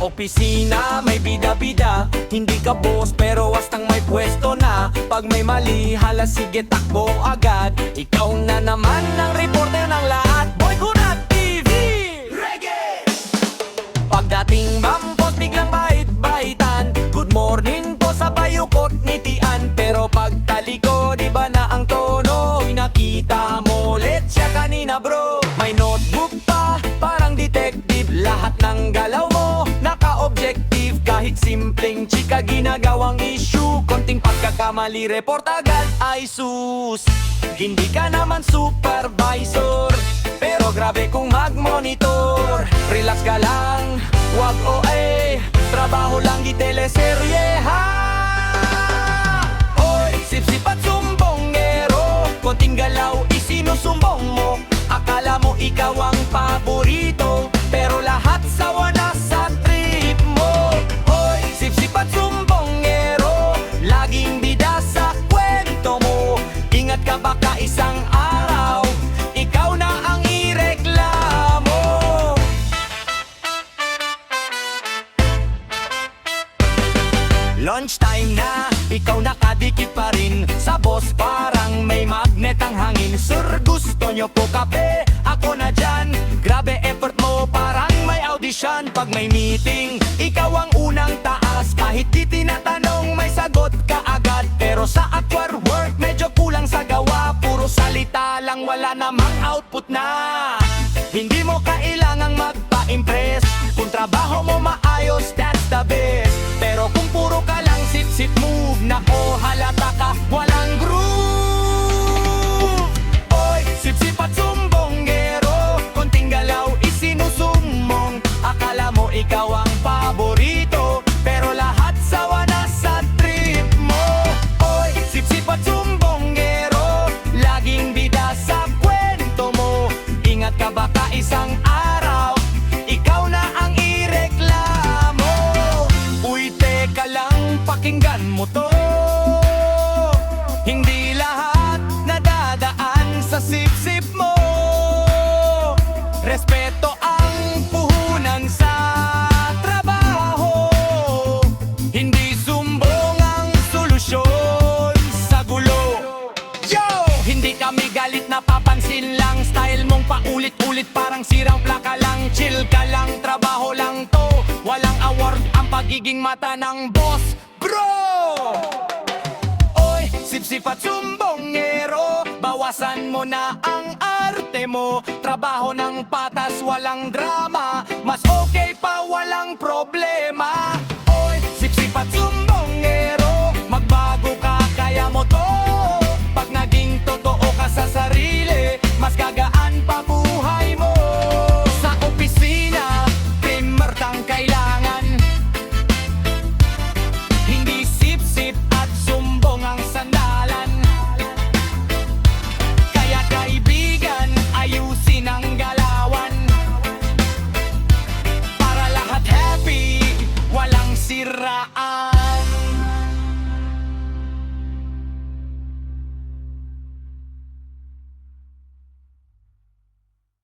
opisina may bida-bida. Hindi ka boss pero wastang may pwesto na. Pag may mali, hala sige takbo agad. Ikaw na naman ang reporter ng lahat. Boy Kunat TV Reggae! Pagdating mampos biglang bait-baitan. Good morning po sa bayukot ngitian. Pero pagtaliko di ba na ang tono? Nakita mo ulit siya kanina bro. May notebook pa, parang detective. Lahat ng galaw mo, naka-objective. Kahit simpleng chika ginagawang issue. Konting pagkakamali, report agad ay sus. Hindi ka naman supervisor, pero grabe kung mag-monitor. Relax ka lang, wag OA. Trabaho lang di teleserye ha. Oy, sip-sip at sumbongero. Konting galaw isinusumbong mo. Akala mo ikaw ang paborito, pero lahat sawa na sa trip mo. Hoy, sip-sip at sumbongero, laging bida sa kwento mo. Ingat ka baka isang araw ikaw na ang ireklamo. Lunchtime na, ikaw nakadikit pa rin sa boss, parang may magnet ang hangin. Sir, gusto nyo po kape? Ako na dyan. Grabe effort mo, parang may audition. Pag may meeting, ikaw ang unang taas. Kahit di tinatanong, may sagot ka agad. Pero sa actual work, medyo kulang sa gawa. Puro salita lang, wala namang output na. Hindi mo kailangang magpa-impress. Kung trabaho mo maayos, that's the best. Pero kung puro ka lang sip-sip move, nako halata ka, walang groove. Oy, sip-sip at sumbongero, konting galaw isinusumbong. Akala mo ikaw ang paborito, pero lahat sawa na sa trip mo. Oy, sip-sip at sumbongero, laging bida sa kwento mo. Ingat ka baka isang araw ikaw na ang ireklamo. Uy, teka lang, pakinggan mo to. Hindi lahat nadadaan sa sip-sip mo. Respeto ang puhunan sa trabaho. Hindi sumbong ang solusyon sa gulo. Yo! Hindi kami galit, napapansin lang. Style mong paulit-ulit, parang sirang plaka lang. Chill ka lang, trabaho lang to. Walang award ang pagiging mata ng boss, bro! Oy, sip-sip at sumbongero, bawasan mo na ang arte mo. Trabaho ng patas, walang drama. Mas okay pa, walang problema.